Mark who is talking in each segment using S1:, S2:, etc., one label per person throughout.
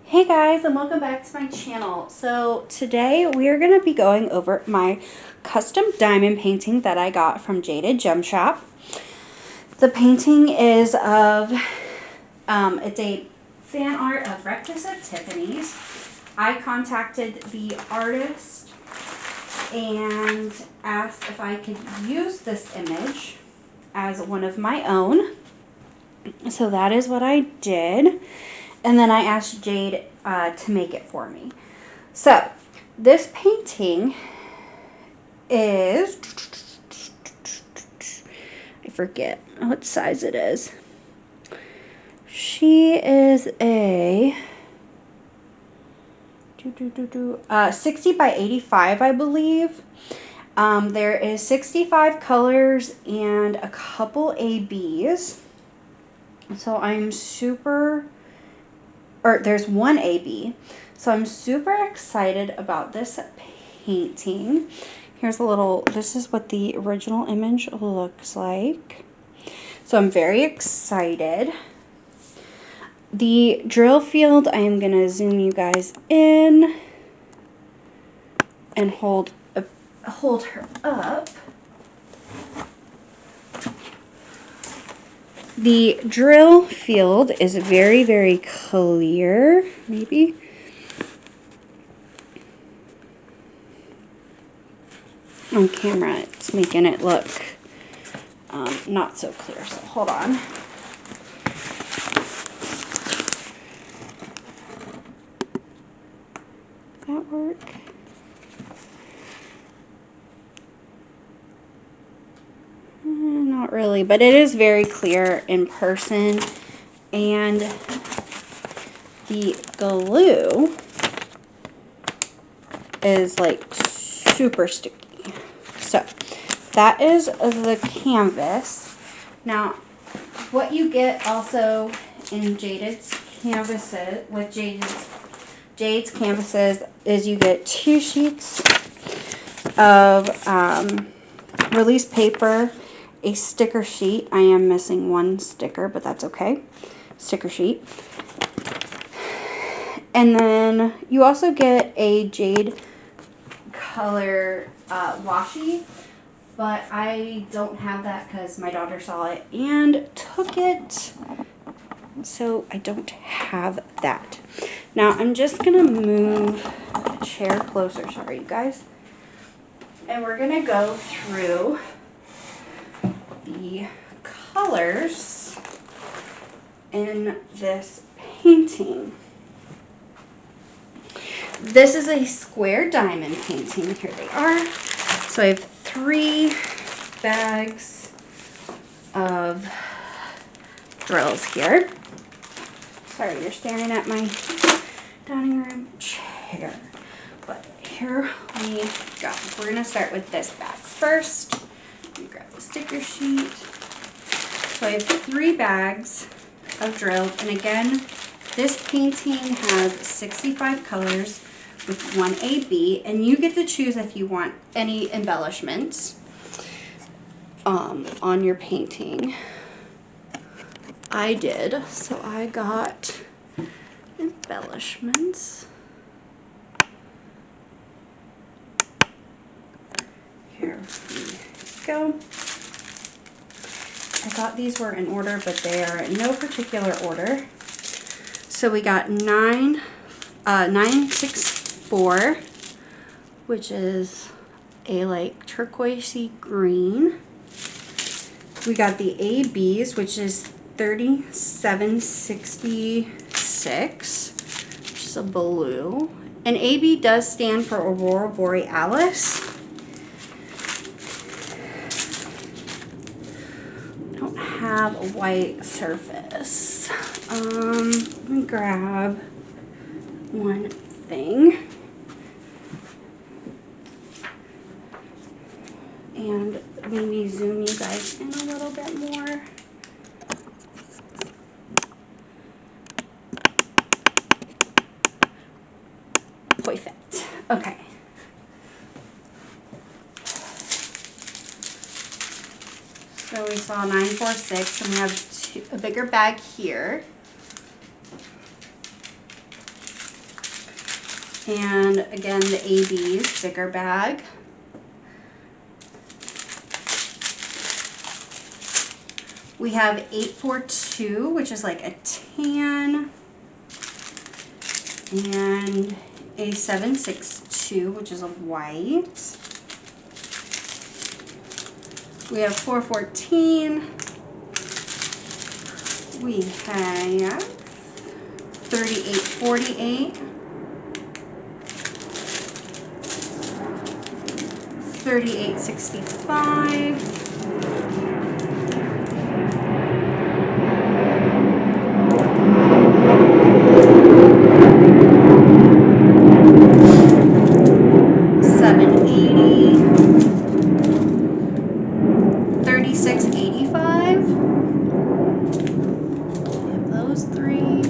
S1: Hey guys, and welcome back to my channel. So today we are going to be going over my custom diamond painting that I got from Jaded Gem Shop. The painting is of, it's a fan art of Breakfast at Tiffany's. I contacted the artist and asked if I could use this image as one of my own. So that is what I did. And then I asked Jade to make it for me. So this painting is, I forget what size it is. She is a 60 by 85, I believe. There is 65 colors and a couple ABs. So I'm super... or there's one AB. So I'm super excited about this painting. Here's a little, this is what the original image looks like. So I'm very excited. The drill field, I am going to zoom you guys in and hold her up. The drill field is very, very clear, maybe. On camera, it's making it look not so clear, so hold on. Does that work? Not really, but it is very clear in person, and the glue is like super sticky. So that is the canvas. Now what you get also in Jaded's canvases, with Jade's canvases, is you get 2 sheets of release paper, a sticker sheet. I am missing one sticker, but that's okay. Sticker sheet. And then you also get a Jade color washi, but I don't have that because my daughter saw it and took it, so I don't have that. Now I'm just gonna move the chair closer, sorry you guys, and we're gonna go through the colors in this painting. This is a square diamond painting. Here they are. So I have 3 bags of drills here. Sorry, you're staring at my dining room chair. But here we go. We're going to start with this bag first. Let me grab the sticker sheet. So I have 3 bags of drills. And again, this painting has 65 colors with 1 AB, and you get to choose if you want any embellishments on your painting. I did, so I got embellishments. Here we go. I thought these were in order, but they are in no particular order. So we got 964, which is a like turquoisey green. We got the ABs, which is 3766, which is a blue. And AB does stand for Aurora Borealis. I don't have a white surface. Let me grab one thing. And maybe zoom you guys in a little bit more. Perfect. Okay. So we saw 946, and we have a bigger bag here. And again, the AB sticker bag. We have 842, which is like a tan, and a 762, which is a white. We have 414. We have 3848. 3865. 780. 3685. We have those three.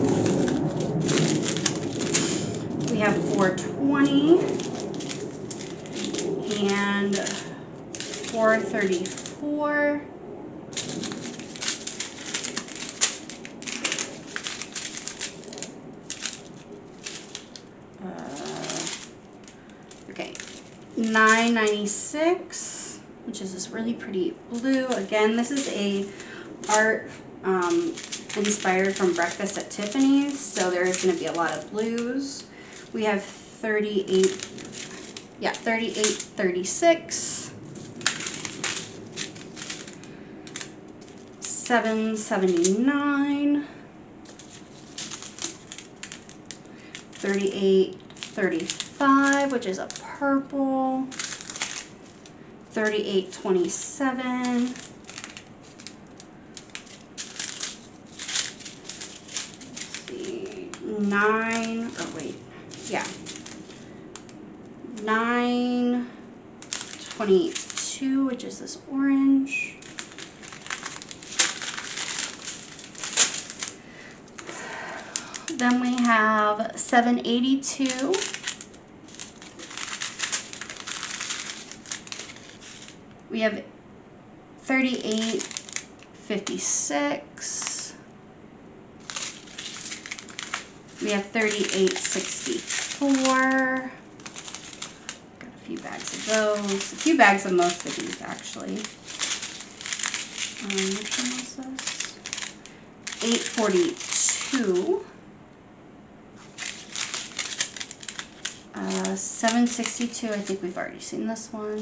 S1: We have 420 and 434. Okay, 996, which is this really pretty blue. Again, this is a art inspired from Breakfast at Tiffany's, so there's going to be a lot of blues. We have 3836, 779, 3835, which is a purple, 3827, 922, which is this orange. Then we have 782. We have 3856. We have 3864. Got a few bags of those. A few bags of most of these, actually. Which one was this? 842. 762. I think we've already seen this one.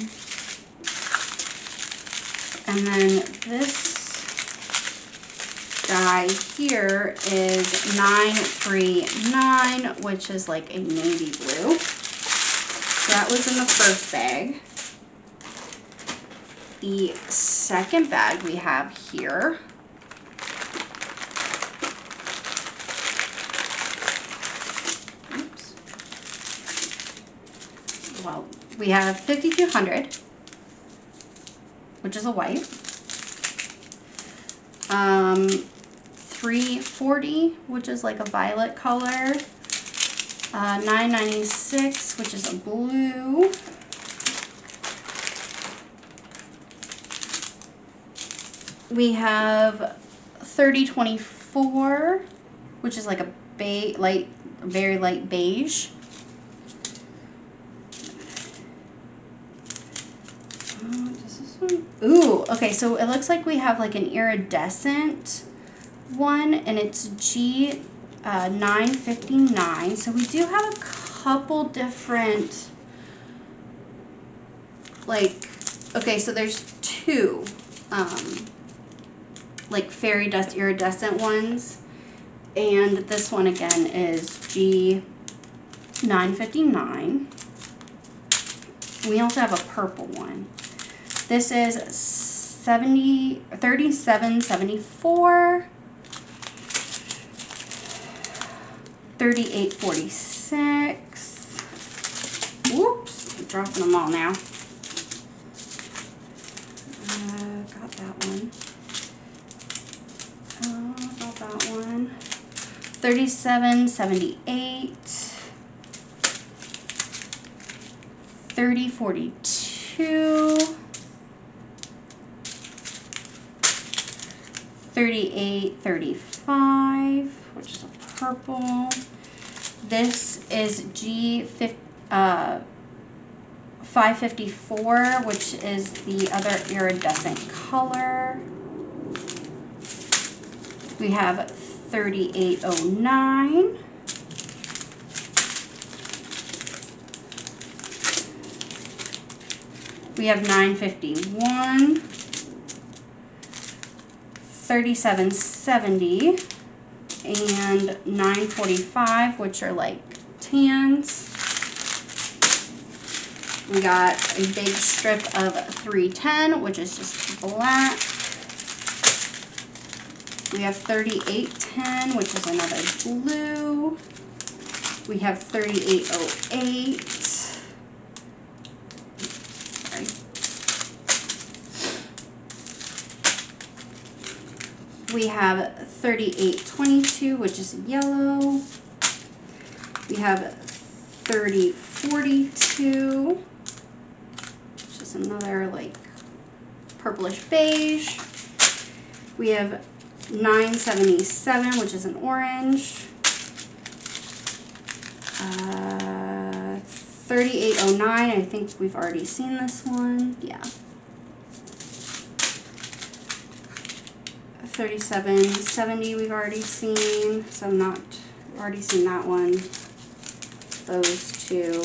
S1: And then this guy here is 939, which is like a navy blue. So that was in the first bag. The second bag we have here we have 5200, which is a white. 340, which is like a violet color. 996, which is a blue. We have 3024, which is like a very light beige. Ooh, okay, so it looks like we have like an iridescent one, and it's G959. So we do have a couple different, like, okay, so there's two, like fairy dust iridescent ones, and this one again is G959. We also have a purple one. This is 3774, 3846. Whoops, I'm dropping them all now. Got that one. Got that one. 3778, 3042. 3835, which is a purple. This is G554, which is the other iridescent color. We have 3809. We have 951, 3770, and 945, which are like tans. We got a big strip of 310, which is just black. We have 3810, which is another blue. We have 3808. Sorry. We have 3822, which is yellow. We have 3042, which is another like purplish beige. We have 977, which is an orange. 3809, I think we've already seen this one. Yeah. 3770 we've already seen, so we've already seen that one. Those two.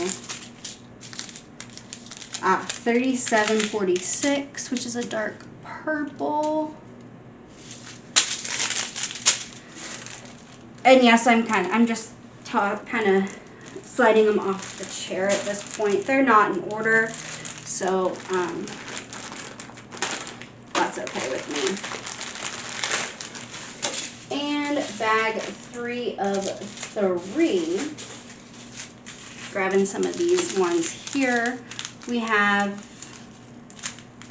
S1: 3746, which is a dark purple. And yes, I'm just kind of sliding them off the chair at this point. They're not in order, so that's okay with me. And bag 3 of 3. Grabbing some of these ones here. We have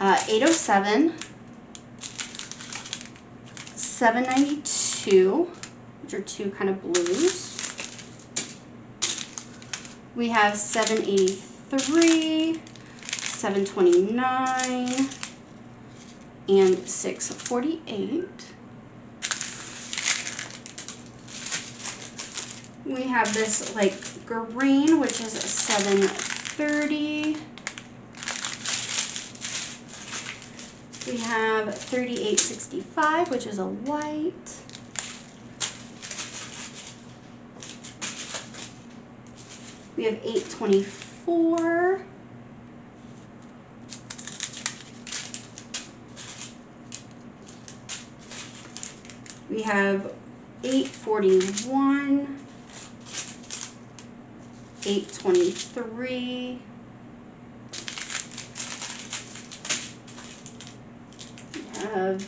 S1: 807, 792, which are two kind of blues. We have 783, 729, and 648. We have this like green, which is 730. We have 3865, which is a white. We have 824. We have 841. 823. We have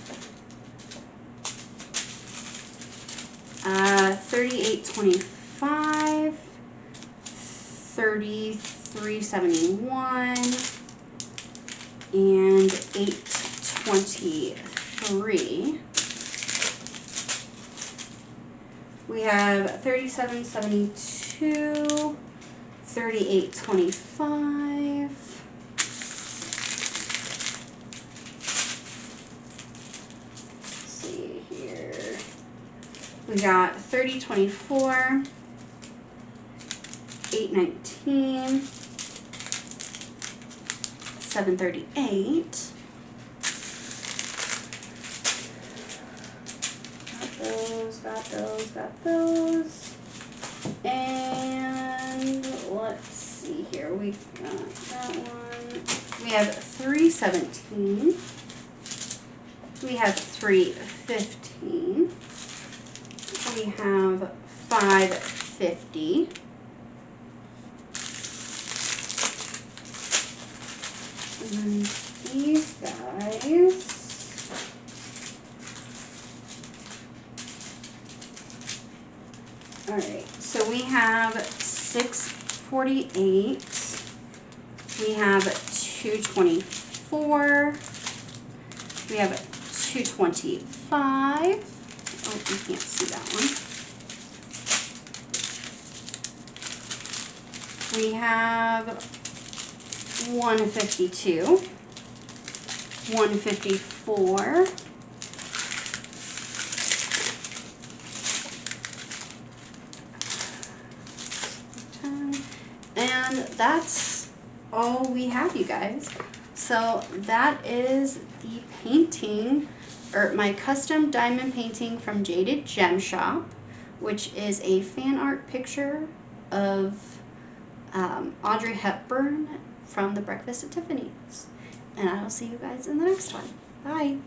S1: 3825, 3371, and 823. We have 3772, 3825. Let's see here. We got 3024, 819, 738. Got those. And let's see here. We've got that one. We have 317. We have 315. We have 550. And then these guys. All right, so we have 648. We have 224. We have 225. Oh, you can't see that one. We have 152. 154. that's all we have, you guys. So that is the painting, or my custom diamond painting from Jaded Gem Shop, which is a fan art picture of Audrey Hepburn from The Breakfast at Tiffany's. And I will see you guys in the next one. Bye.